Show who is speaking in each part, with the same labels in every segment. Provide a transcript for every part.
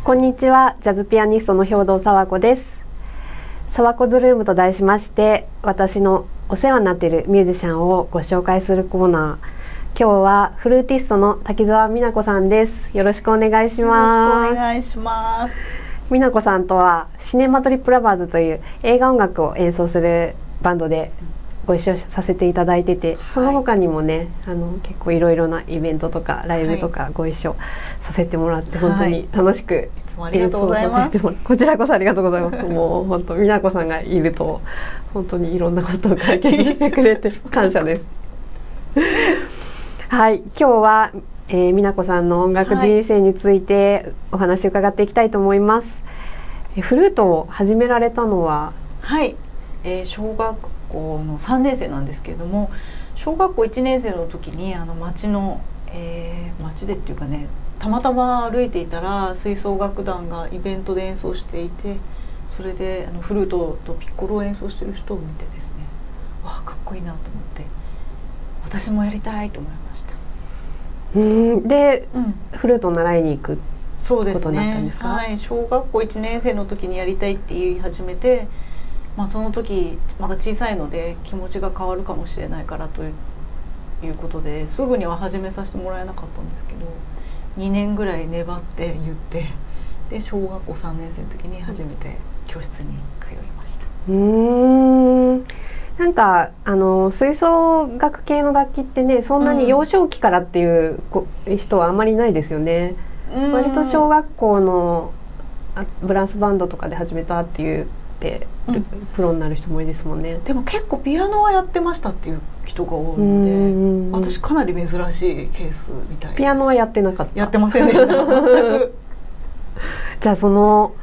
Speaker 1: こんにちは、ジャズピアニストの兵藤沢子です。沢子ズルームと題しまして、私のお世話になっているミュージシャンをご紹介するコーナー。今日はフルーティストの滝沢美奈子さんです。よろしくお願いします。
Speaker 2: よろしくお願いします。
Speaker 1: 美奈子さんとはシネマトリップラバーズという映画音楽を演奏するバンドでご一緒させていただいてて、その他にもね、結構いろいろなイベントとかライブとかご一緒させてもらって本当に楽しく
Speaker 2: いつもありがとうございます。
Speaker 1: こちらこそありがとうございます。もう本当美奈子さんがいると本当にいろんなことを解決してくれて感謝です。はい、今日は、美奈子さんの音楽人生についてお話を伺っていきたいと思います。フルートを始められたのは、
Speaker 2: はい、小学校の3年生なんですけれども、小学校1年生の時に町の、町でっていうかね、たまたま歩いていたら吹奏楽団がイベントで演奏していて、それでフルートとピッコロを演奏している人を見てですね、わあかっこいいなと思って私もやりたいと思いました。
Speaker 1: で、フルートを習いに行く
Speaker 2: そうです
Speaker 1: ことになったんですか？
Speaker 2: はい、小学校1年生の時にやりたいって言い始めて、その時まだ小さいので気持ちが変わるかもしれないからということですぐには始めさせてもらえなかったんですけど、2年ぐらい粘って言って、で小学校3年生の時に初めて教室に通いました。
Speaker 1: なんか吹奏楽系の楽器ってね、そんなに幼少期からっていう人はあんまりいないですよね。割と小学校のブラスバンドとかで始めたって言ってプロになる人も多いですもんね。
Speaker 2: でも結構ピアノはやってましたっていう人が多いので、私かなり珍しいケースみたいです。
Speaker 1: ピアノはやってなかった？
Speaker 2: やってませんでした全く。
Speaker 1: じゃあその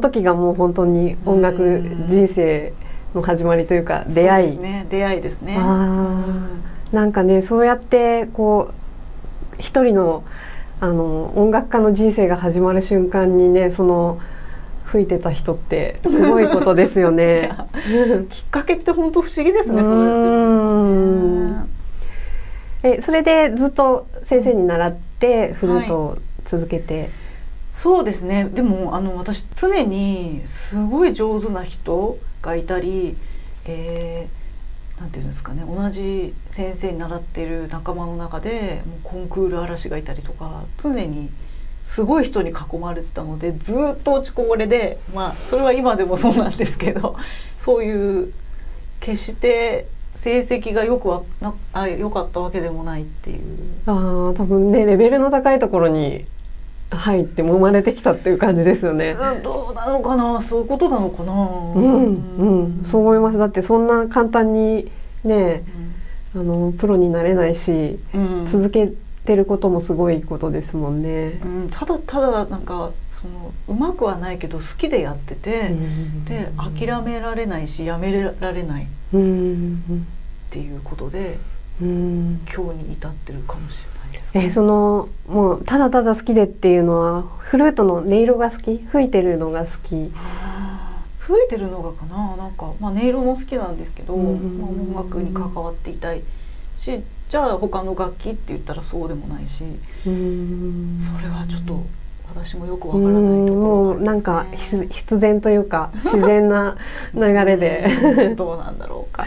Speaker 1: 時がもう本当に音楽人生の始まりというか出会い。
Speaker 2: そうですね、出会いですね。
Speaker 1: なんかね、そうやってこう一人の音楽家の人生が始まる瞬間にね、その吹いてた人ってすごいことですよね。
Speaker 2: きっかけって本当不思議ですね。そうやって。
Speaker 1: それでずっと先生に習ってフルートを続けて。
Speaker 2: そうですね。でも私常にすごい上手な人がいたり、なんていうんですかね、同じ先生に習っている仲間の中でもうコンクール嵐がいたりとか、常にすごい人に囲まれてたのでずっと落ちこぼれで、それは今でもそうなんですけど、そういう決して成績が良かったわけでもないっていう。
Speaker 1: 多分ね、レベルの高いところに入っても生まれてきたっていう感じですよね。
Speaker 2: どうなのかな、そういうことなのかな。
Speaker 1: そう思います。だってそんな簡単にね、プロになれないし、続けてることもすごいことですもんね。
Speaker 2: ただなんかうまくはないけど好きでやってて、で諦められないしやめられないっていうことで、今日に至ってるかもしれない。
Speaker 1: もうただただ好きでっていうのは、フルートの音色が好き、吹いてるのが好き？
Speaker 2: 吹いてるのがかな。なんか音色も好きなんですけど、音楽に関わっていたいし、じゃあ他の楽器って言ったらそうでもないし、それはちょっと私もよくわからないところがありますね。
Speaker 1: なんか必然というか自然な流れで
Speaker 2: どうなんだろうか。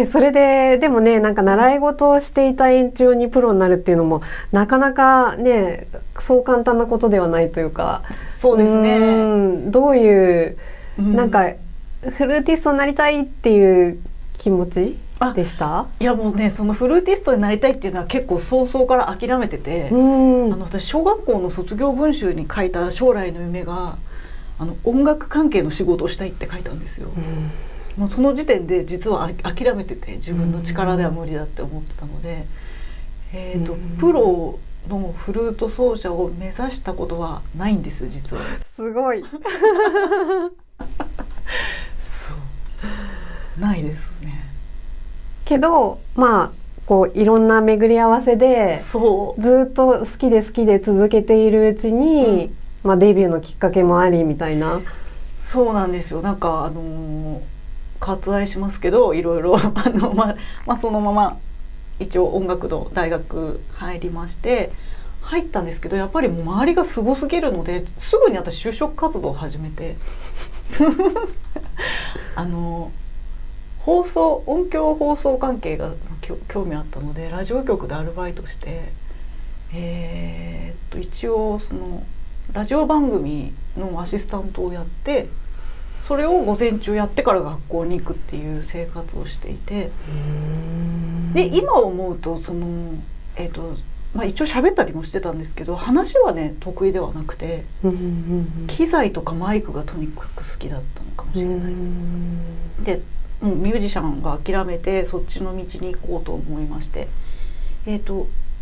Speaker 1: それでもね、なんか習い事をしていた延長にプロになるっていうのもなかなかね、そう簡単なことではないというか。
Speaker 2: そうですね。
Speaker 1: どういうなんかフルーティストになりたいっていう気持ちでした？
Speaker 2: いやもうね、そのフルーティストになりたいっていうのは結構早々から諦めてて、私小学校の卒業文集に書いた将来の夢が音楽関係の仕事をしたいって書いたんですよ。もうその時点で実は諦めてて、自分の力では無理だって思ってたので、プロのフルート奏者を目指したことはないんです実は。
Speaker 1: すごい。
Speaker 2: そうないですね。
Speaker 1: けどこういろんな巡り合わせでずっと好きで続けているうちに、デビューのきっかけもありみたいな。
Speaker 2: そうなんですよ。なんか割愛しますけど、いろいろそのまま一応音楽の大学入りまして、入ったんですけど、やっぱりもう周りがすごすぎるのですぐに私就職活動を始めて音響放送関係が興味あったのでラジオ局でアルバイトして、一応そのラジオ番組のアシスタントをやって、それを午前中やってから学校に行くっていう生活をしていて、で今思うとその一応喋ったりもしてたんですけど、話はね得意ではなくて、機材とかマイクがとにかく好きだったのかもしれない。でもうミュージシャンが諦めてそっちの道に行こうと思いまして、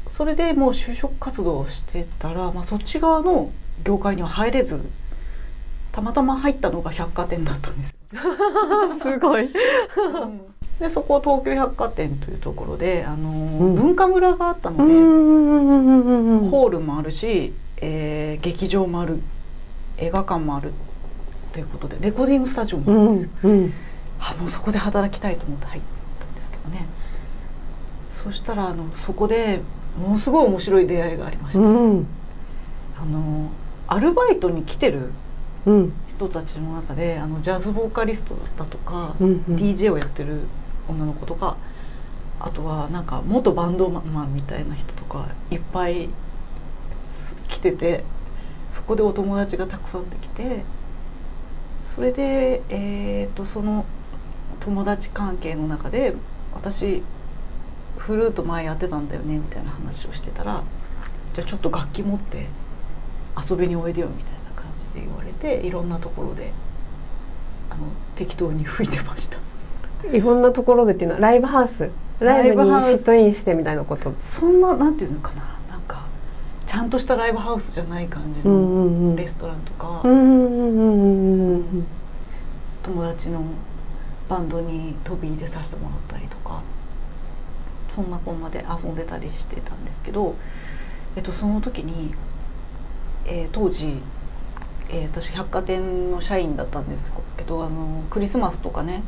Speaker 2: それでもう就職活動をしてたら、そっち側の業界には入れず、たまたま入ったのが百貨店だったんですよ
Speaker 1: すごい
Speaker 2: でそこは東急百貨店というところで、文化村があったので、ホールもあるし、劇場もある、映画館もあるということでレコーディングスタジオもあるんですよ、もうそこで働きたいと思って入ったんですけどね。そしたらそこでものすごい面白い出会いがありまして、アルバイトに来てる人たちの中でジャズボーカリストだとか、DJ をやってる女の子とか、あとはなんか元バンドマンみたいな人とかいっぱい来てて、そこでお友達がたくさんできて、それで、その友達関係の中で私フルート前やってたんだよねみたいな話をしてたら、じゃあちょっと楽器持って遊びにおいでよみたいな感じで言われて、いろんなところで適当に吹いてました。
Speaker 1: いろんなところでっていうのはライブハウス、ライブにシットインしてみたいなこと。
Speaker 2: そんななんていうのかな、なんかちゃんとしたライブハウスじゃない感じのレストランとか、友達のバンドに飛び入れさせてもらったりとか、そんなこんなで遊んでたりしてたんですけど、その時に、当時、私百貨店の社員だったんですけど、クリスマスとかね、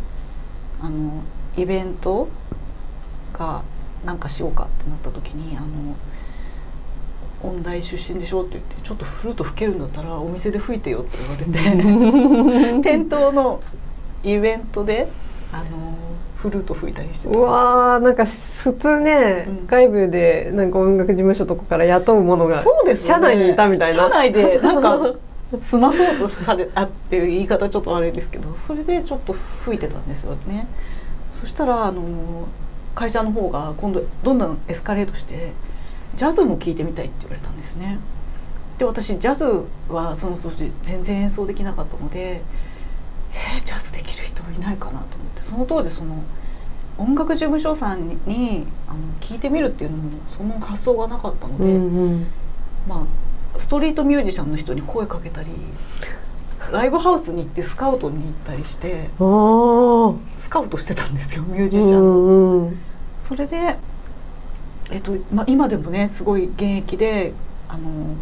Speaker 2: イベントがなんかしようかってなった時に音大出身でしょって言って、ちょっとフルート吹けるんだったらお店で吹いてよって言われて店頭のイベントでフルート吹いたりしてたんです。
Speaker 1: うわー、なんか普通ね、外部でなんか音楽事務所とかから雇うものが社内にいたみたいな、
Speaker 2: 社内でなんか済まそうとされっていう言い方ちょっと悪いですけど、それでちょっと吹いてたんですよね。そしたら会社の方が今度どんどんエスカレートしてジャズも聴いてみたいって言われたんですね。で私ジャズはその当時全然演奏できなかったので、ジャズできる人いないかなと思って、その当時その音楽事務所さんに聞いてみるっていうのもその発想がなかったので、ストリートミュージシャンの人に声かけたり、ライブハウスに行ってスカウトに行ったりしてスカウトしてたんですよ、ミュージシャンの。それで、今でもねすごい現役で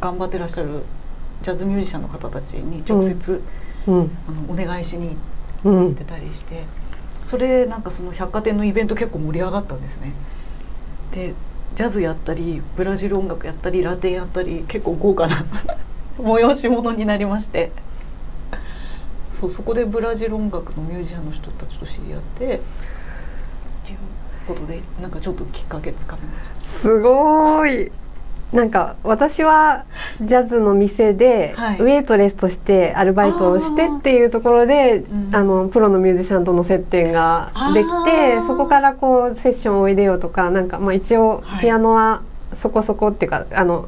Speaker 2: 頑張ってらっしゃるジャズミュージシャンの方たちに直接、お願いしに行ってたりして、それなんかその百貨店のイベント結構盛り上がったんですね。でジャズやったりブラジル音楽やったりラテンやったり、結構豪華な催し物になりまして、そこでブラジル音楽のミュージシャンの人たちと知り合ってっていうことで、なんかちょっときっかけつかみました。
Speaker 1: すごい。なんか私はジャズの店でウェイトレスとしてアルバイトをしてっていうところで、プロのミュージシャンとの接点ができて、そこからこうセッションおいでよとか、なんか一応ピアノはそこそこっていうか、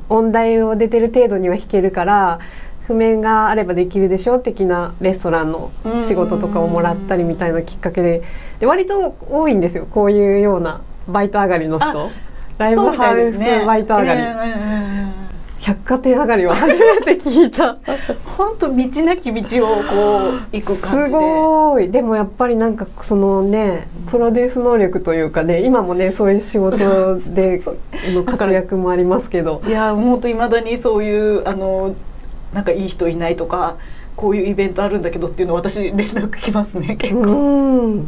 Speaker 1: 音大を出てる程度には弾けるから譜面があればできるでしょ的なレストランの仕事とかをもらったりみたいなきっかけで、割と多いんですよ、こういうようなバイト上がりの人。ライブハウスバイト上がり、百貨店上がりは初めて聞いた。
Speaker 2: 本当道なき道をこう行く感じで。
Speaker 1: すごい。でもやっぱりなんかそのね、プロデュース能力というかね、今もねそういう仕事での活躍もありますけど、
Speaker 2: いや本当未だにそういうなんかいい人いないとか、こういうイベントあるんだけどっていうのを私連絡来ますね、結構。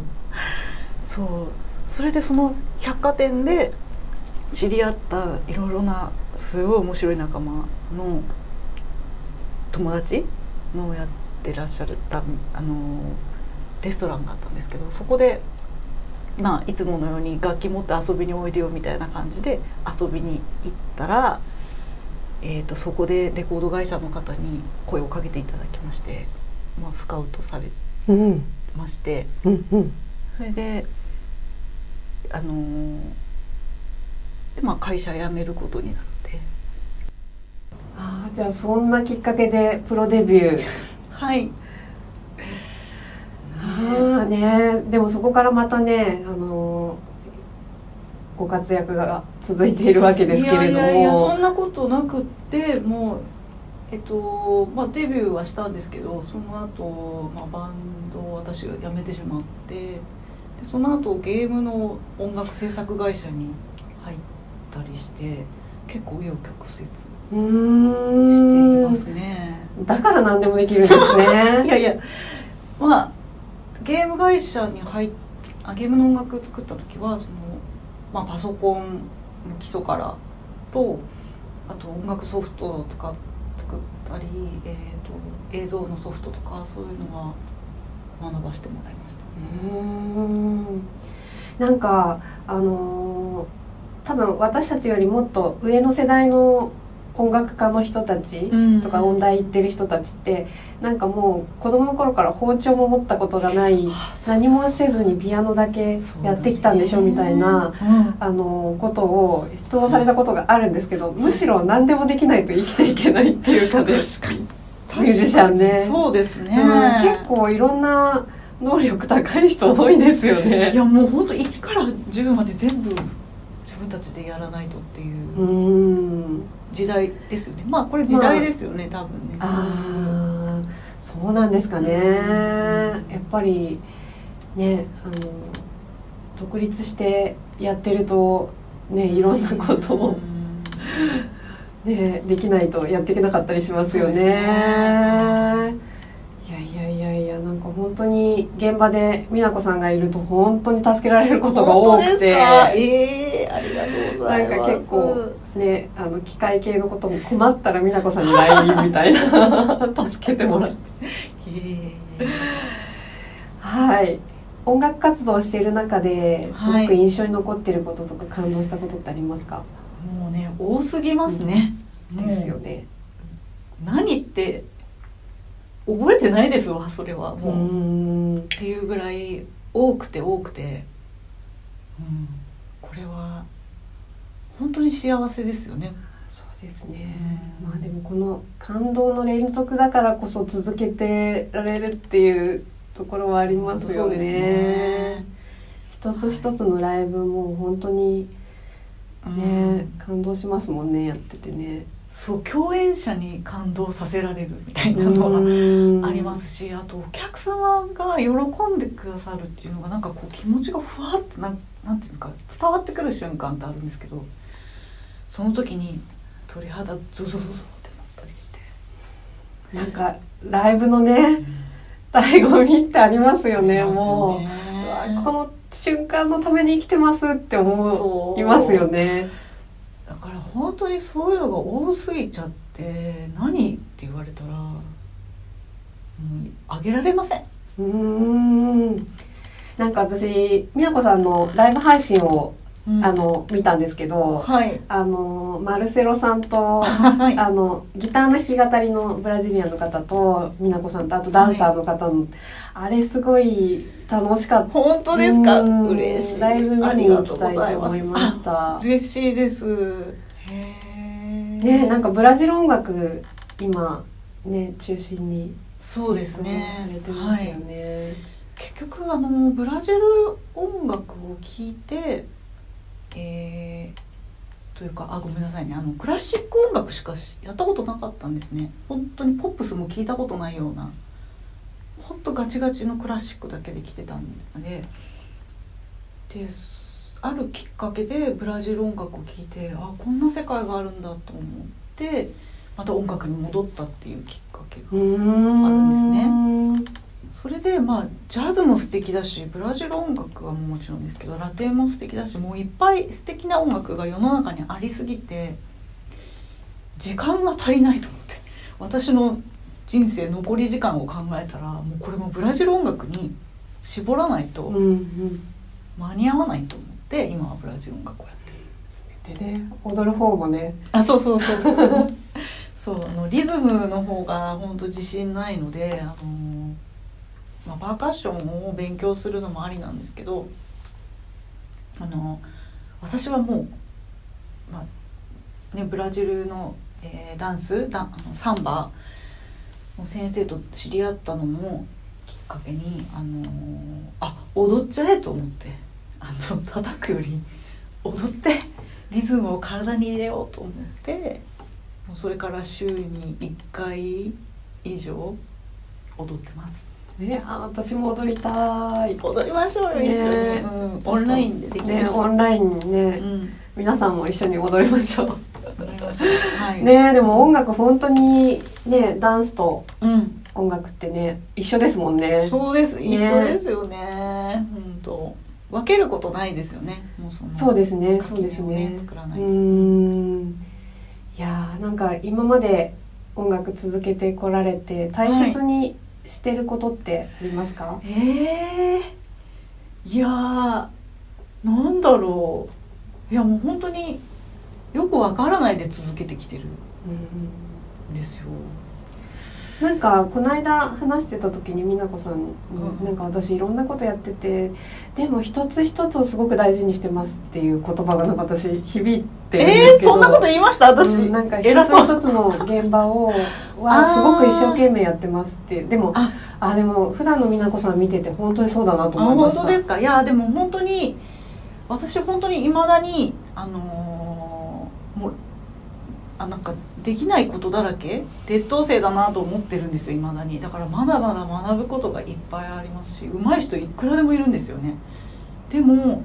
Speaker 2: それでその百貨店で知り合ったいろいろなすごい面白い仲間の友達のやってらっしゃったレストランがあったんですけど、そこでまあいつものように楽器持って遊びにおいでよみたいな感じで遊びに行ったら、そこでレコード会社の方に声をかけていただきまして、まあ、スカウトされまして、それでまあ、会社辞めることになって。
Speaker 1: じゃあそんなきっかけでプロデビュー。
Speaker 2: はい
Speaker 1: ね、でもそこからまたね、ご活躍が続いているわけですけれども。
Speaker 2: いやそんなことなくって、もうまあ、デビューはしたんですけど、その後、まあ、バンドを私が辞めてしまって、でその後ゲームの音楽制作会社に入ったりして、結構紆余曲折していますね。
Speaker 1: だから何でもできるんですね。
Speaker 2: いやまあゲーム会社にゲームの音楽を作った時はまあ、パソコンの基礎からと、あと音楽ソフトを作ったり、映像のソフトとかそういうのは学ばせてもらいました。
Speaker 1: なんか多分私たちよりもっと上の世代の音楽家の人たちとか音大行ってる人たちって、なんかもう子供の頃から包丁も持ったことがない、何もせずにピアノだけやってきたんでしょみたいなことを質問されたことがあるんですけど、むしろ何でもできないと生きていけないっていうかね、
Speaker 2: 確かに
Speaker 1: ミュージシャンね。
Speaker 2: そうですね、
Speaker 1: 結構いろんな能力高い人多いですよね。
Speaker 2: いやもう本当1から10まで全部自分たちでやらないとっていう時代ですよね。まあこれ時代ですよね、多分ね。
Speaker 1: そうなんですかね。やっぱりね、独立してやってるとね、いろんなことをね、できないとやっていけなかったりしますよね。いやなんか本当に現場で美奈子さんがいると本当に助けられることが多くて、
Speaker 2: ありがとうございます。
Speaker 1: なんか結構ね、機械系のことも困ったら美奈子さんに LINE みたいな助けてもらってはい、音楽活動している中ですごく印象に残っていることとか感動したことってありますか？
Speaker 2: もうね、多すぎますね、
Speaker 1: ですよね。
Speaker 2: 何って覚えてないですわ、それはもうっていうぐらい多くて、これは本当に幸せですよね。
Speaker 1: そうですね、まあでもこの感動の連続だからこそ続けてられるっていうところはありますよね。そうですね、一つ一つのライブも本当にね、感動しますもんね、やっててね。
Speaker 2: そう、共演者に感動させられるみたいなのはありますし、あとお客様が喜んでくださるっていうのがなんかこう気持ちがふわってなんていうんですか、伝わってくる瞬間ってあるんですけど、その時に鳥肌ゾゾゾゾってなったりして、
Speaker 1: なんかライブのね、醍醐味ってありますよね。もうこの瞬間のために生きてますって思いますよね。
Speaker 2: だから本当にそういうのが多すぎちゃって、何って言われたらあげられません。
Speaker 1: なんか私美奈子さんのライブ配信を、見たんですけど、
Speaker 2: はい、
Speaker 1: マルセロさんと、はい、ギターの弾き語りのブラジリアンの方と美奈子さんと、あとダンサーの方の、はい、あれすごい楽しかった。
Speaker 2: 本当ですか？嬉しい。
Speaker 1: ライブ見に行きたいと思いました。
Speaker 2: 嬉しいです。
Speaker 1: ね、なんかブラジル音楽今ね中心に
Speaker 2: そうですね、
Speaker 1: されてますよね。はい、
Speaker 2: 結局ブラジル音楽を聴いて、というかごめんなさいね、クラシック音楽しかやったことなかったんですね。本当にポップスも聞いたことないような、本当ガチガチのクラシックだけで来てたんで、あるきっかけでブラジル音楽を聴いて、こんな世界があるんだと思ってまた音楽に戻ったっていうきっかけがあるんですね。それでまあジャズも素敵だし、ブラジル音楽はもちろんですけどラテンも素敵だし、もういっぱい素敵な音楽が世の中にありすぎて時間が足りないと思って、私の人生残り時間を考えたらもうこれもブラジル音楽に絞らないと間に合わないと思って今はブラジル音楽をやってるんですね。
Speaker 1: でね、踊る方もね、
Speaker 2: そうそうリズムの方が本当自信ないので、パーカッションを勉強するのもありなんですけど、私はもう、ブラジルの、ダンスサンバの先生と知り合ったのもきっかけに踊っちゃえと思って、叩くより踊ってリズムを体に入れようと思って、もうそれから週に1回以上踊ってます。
Speaker 1: ね、私も踊りたい。
Speaker 2: 踊りましょうよ、一緒に、オンラインでできるし、
Speaker 1: オンラインにね、皆さんも一緒に踊りましょう。
Speaker 2: 踊りましょう、はい、
Speaker 1: ね、でも音楽本当にね、ダンスと音楽ってね、一緒ですもんね。
Speaker 2: そうです、一緒ですよね。本当分けることないですよね。もう
Speaker 1: そうですね、そうですね。
Speaker 2: 作らないと。
Speaker 1: いやー、なんか今まで音楽続けてこられて大切にしてることってありますか？
Speaker 2: いやー、なんだろう。いやもう本当によくわからないで続けてきてるんですよ。
Speaker 1: なんかこの間話してた時に美奈子さんに、なんか私いろんなことやってて、でも一つ一つをすごく大事にしてますっていう言葉がなんか私響いてるんですけど、
Speaker 2: そんなこと言いました私、
Speaker 1: なんか一つ一つの現場はすごく一生懸命やってますって。でもでも普段の美奈子さん見てて本当にそうだなと思いました。
Speaker 2: 本当ですか？いやでも本当に私本当に未だにもうなんかできないことだらけ、劣等生だなと思ってるんですよ、未だに。だからまだまだ学ぶことがいっぱいありますし、上手い人いくらでもいるんですよね。でも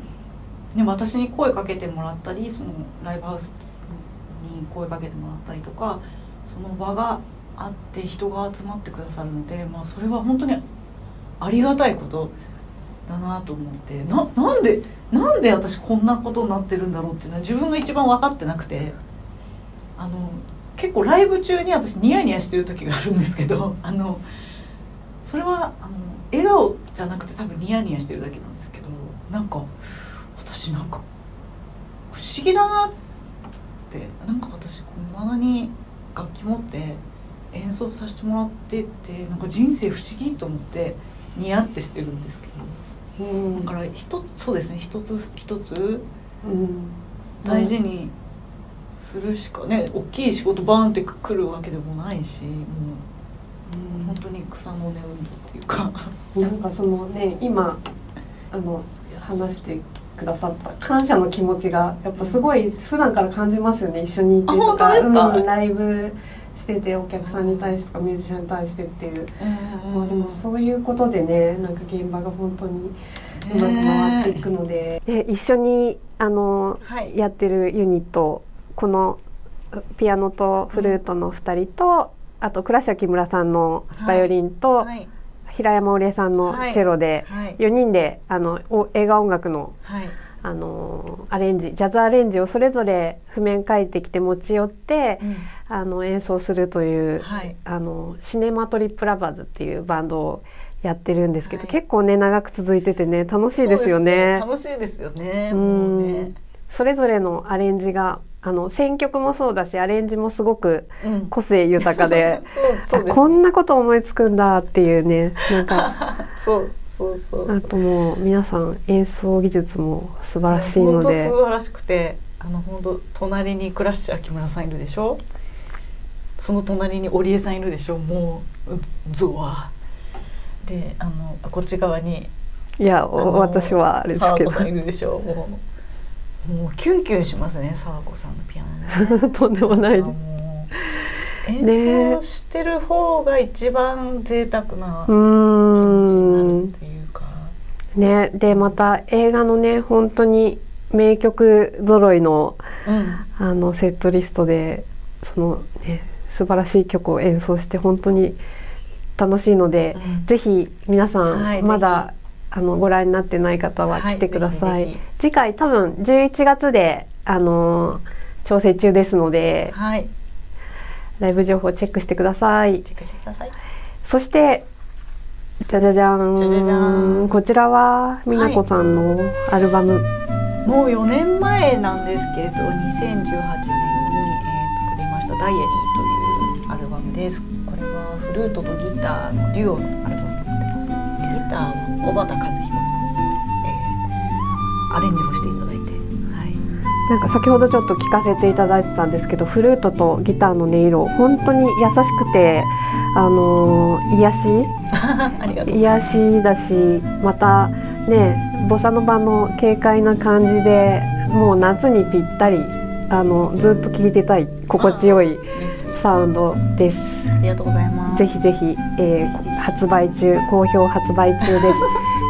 Speaker 2: 私に声かけてもらったり、そのライブハウスに声かけてもらったりとか、その場があって人が集まってくださるので、それは本当にありがたいことだなと思って、なんで私こんなことになってるんだろうっていうのは自分が一番分かってなくて、結構ライブ中に私ニヤニヤしてる時があるんですけど、それは笑顔じゃなくて多分ニヤニヤしてるだけなんですけど、なんか私なんか不思議だなって、なんか私まだに楽器持って演奏させてもらってってなんか人生不思議と思ってニヤってしてるんですけど、だからそうですね、一つ一つ大事にするしかね、大きい仕事バーンってくるわけでもないし、もう本当に草の根運動っていうか
Speaker 1: なんかそのね、今話してくださった感謝の気持ちがやっぱすごい普段から感じますよね。一緒にいてとか、ライブしててお客さんに対してとかミュージシャンに対してっていう、でもそういうことでね、なんか現場が本当にうまく回っていくので、一緒にやってるユニット、このピアノとフルートの2人と、あと倉敷木村さんのバイオリンと、平山織江さんのチェロで、4人で映画音楽の、アレンジ、ジャズアレンジをそれぞれ譜面書いてきて持ち寄って、演奏するという、シネマトリップラバーズっていうバンドをやってるんですけど、結構ね長く続いててね、楽しいですよね。
Speaker 2: 楽しいですよね。もうね、
Speaker 1: それぞれのアレンジが選曲もそうだし、アレンジもすごく個性豊かで、こんなこと思いつくんだっていうね、なんか
Speaker 2: そう
Speaker 1: あともう皆さん演奏技術も素晴らしいので、
Speaker 2: 本当素晴らしくて、本当隣に倉敷木村さんいるでしょ、その隣に織江さんいるでしょ、もうゾワでこっち側に
Speaker 1: 私はあれですけど、
Speaker 2: 沢子さんいるでしょ、もうキュンキュンしますね、沢子さんのピアノね
Speaker 1: とんでもないです。
Speaker 2: 演奏してる方が一番贅沢な気持ちになるっていうか
Speaker 1: ね。でまた映画のね、本当に名曲揃いの、セットリストでそのね素晴らしい曲を演奏して本当に楽しいので、ぜひ皆さん、
Speaker 2: はい、
Speaker 1: まだご覧になってない方は来てください。
Speaker 2: ぜひぜひ
Speaker 1: 次回多分11月で調整中ですので、
Speaker 2: はい、
Speaker 1: ライブ情報チェックしてください。
Speaker 2: チェックしてください。
Speaker 1: そしてじゃじゃじゃん、
Speaker 2: じゃじゃじゃん、
Speaker 1: こちらは美奈子さんのアルバム、
Speaker 2: もう4年前なんですけれど、2018年に、作りました「ダイアリー」というアルバムです。これはフルートとギターのデュオのアルバムになってます。ギターは小畑和彦さん、アレンジもしていただいて、はい、
Speaker 1: なんか先ほどちょっと聞かせていただいてたんですけど、フルートとギターの音色本当に優しくて癒し癒しだし、またねボサノバの軽快な感じで、もう夏にぴったりずっと聴いてたい心地よいサウンドです。
Speaker 2: ありがとうございます。
Speaker 1: ぜひぜひ、発売中、好評発売中です。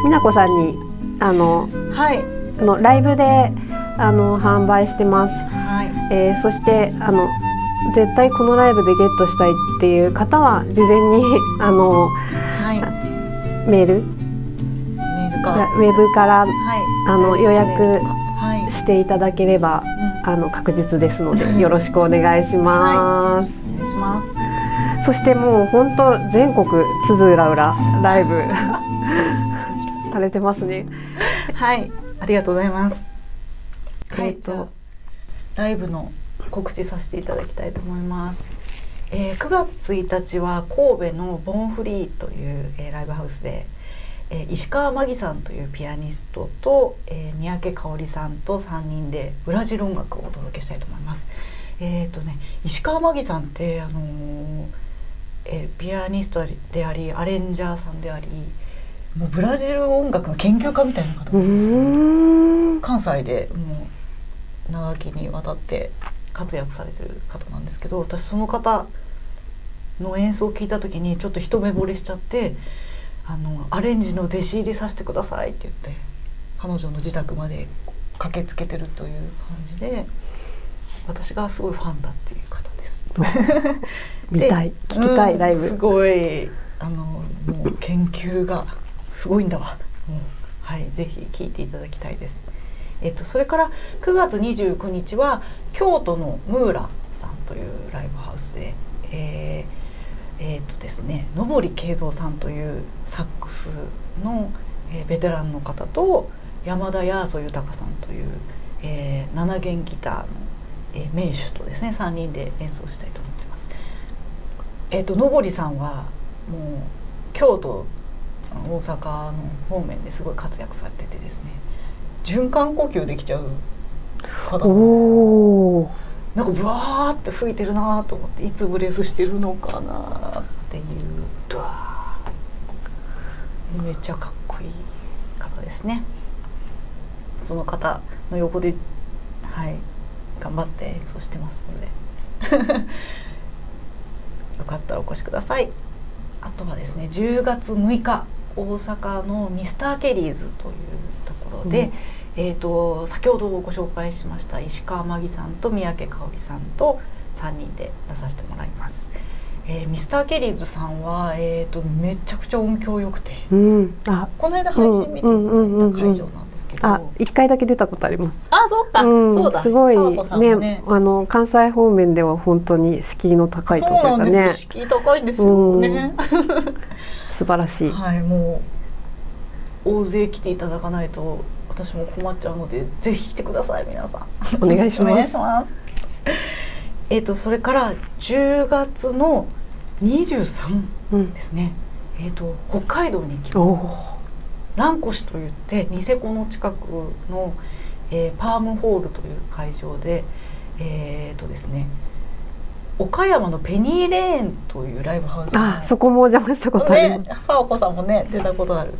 Speaker 1: 美奈子さんに
Speaker 2: はい、
Speaker 1: ライブで販売してます。
Speaker 2: はい、
Speaker 1: そして絶対このライブでゲットしたいっていう方は事前に
Speaker 2: はい、
Speaker 1: メール
Speaker 2: か
Speaker 1: ウェブから、
Speaker 2: はい、
Speaker 1: 予約
Speaker 2: はい
Speaker 1: していただければ、確実ですのでよろしくお願いします。
Speaker 2: はい、お願いします。
Speaker 1: そしてもう本当全国津々浦々ライブされてますね。
Speaker 2: はい、ありがとうございます。はい、じゃあライブの告知させていただきたいと思います。9月1日は神戸のボンフリーという、ライブハウスで、石川真紀さんというピアニストと、三宅香織さんと3人でブラジル音楽をお届けしたいと思います。石川真紀さんってピアニストでありアレンジャーさんであり、もうブラジル音楽の研究家みたいな方なんですよ。関西でもう長きにわたって活躍されてる方なんですけど、私その方の演奏を聞いた時にちょっと一目惚れしちゃって、アレンジの弟子入りさせてくださいって言って彼女の自宅まで駆けつけてるという感じで、私がすごいファンだっていう方です。
Speaker 1: 見たい、聞きたい、ライブ
Speaker 2: すごいもう研究がすごいんだわ。はい、ぜひ聞いていただきたいです。それから9月29日は京都のムーラさんというライブハウスで、ですね、野堀慶三さんというサックスの、ベテランの方と山田八十豊さんという、7弦ギターの、名手とですね3人で演奏したいと思ってます。野堀さんはもう京都大阪の方面ですごい活躍されててですね、循環呼吸できちゃう方なんですよ。なんかブワーって吹いてるなと思って、いつブレスしてるのかなっていう、ドワーめっちゃかっこいい方ですね。その方の横で、はい、頑張って演奏してますのでよかったらお越しください。あとはですね、10月6日大阪のミスターケリーズというところで、先ほどご紹介しました石川真紀さんと三宅香織さんと3人で出させてもらいます。ミスターケリーズさんは、めちゃくちゃ音響良くて、この間配信見ていただいた会場なんですけど、
Speaker 1: 1回だけ出たことあります。
Speaker 2: そうか、そうだ、
Speaker 1: すごい
Speaker 2: ね、
Speaker 1: 関西方面では本当に敷居の高いところがね。そうなんです、
Speaker 2: 敷居高いんですよね。
Speaker 1: 素晴らしい。
Speaker 2: はい、もう大勢来ていただかないと私も困っちゃうので、ぜひ来てください皆さん。
Speaker 1: お願いします。
Speaker 2: お願いします。それから10月の23ですね。北海道に行きます。蘭越といってニセコの近くの、パームホールという会場で、ですね、岡山のペニーレーンというライブハウス、
Speaker 1: そこもお邪魔したことある。
Speaker 2: さわこさんもね出たことある。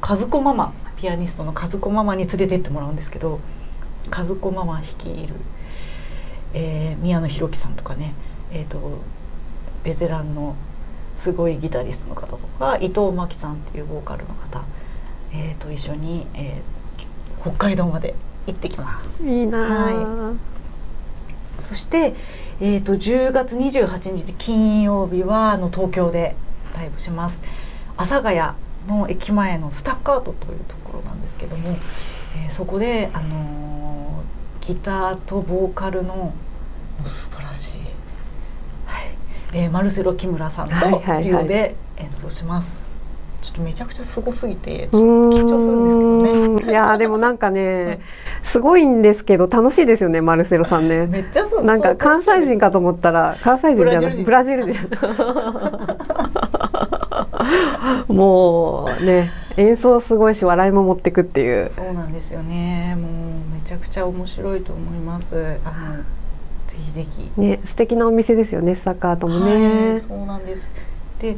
Speaker 2: 和子ママ、ピアニストの和子ママに連れてってもらうんですけど、和子ママ率いる、宮野博樹さんとかね、ベテランのすごいギタリストの方とか、伊藤真希さんっていうボーカルの方、と一緒に、北海道まで行ってきます。
Speaker 1: いいな、
Speaker 2: はい、そして、10月28日金曜日は東京でライブします。阿佐ヶ谷の駅前のスタッカートというところなんですけども、そこで、ギターとボーカルの素晴らしい、マルセロ木村さんとデュオで演奏します。ちょっとめちゃくちゃすごすぎてちょっと緊張するんですけどね。
Speaker 1: いやでもなんかね、すごいんですけど楽しいですよね、マルセロさんね。
Speaker 2: めっちゃ
Speaker 1: なんか関西人かと思ったら関西人じゃない、ブラジル人もうね、演奏すごいし笑いも持ってくっていう。
Speaker 2: そうなんですよね。もうめちゃくちゃ面白いと思います。ぜひぜひ
Speaker 1: ね、素敵なお店ですよね、スタッカートもね。
Speaker 2: そうなんです。で、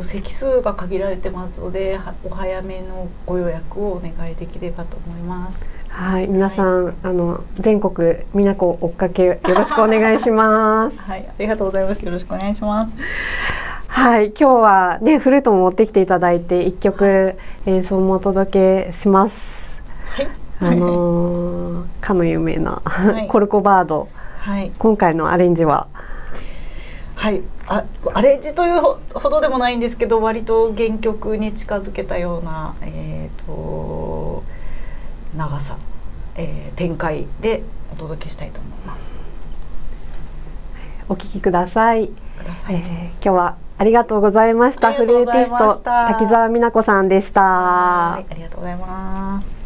Speaker 2: 席数が限られてますので、お早めのご予約をお願いできればと思います。
Speaker 1: はい、皆さん、全国みなこ追っかけよろしくお願いします。
Speaker 2: はい、ありがとうございます。よろしくお願いします。
Speaker 1: はい、今日はね、フルートも持ってきていただいて一曲演奏もお届けします。
Speaker 2: はい。
Speaker 1: かの有名な、コルコバード。
Speaker 2: はい。
Speaker 1: 今回のアレンジは。
Speaker 2: はい、アレンジというほどでもないんですけど、割と原曲に近づけたような、長さ、展開でお届けしたいと思います。
Speaker 1: お聴きください。今日はありがとうございました。フルーティスト滝沢美奈子さんでした。
Speaker 2: ありがとうございます。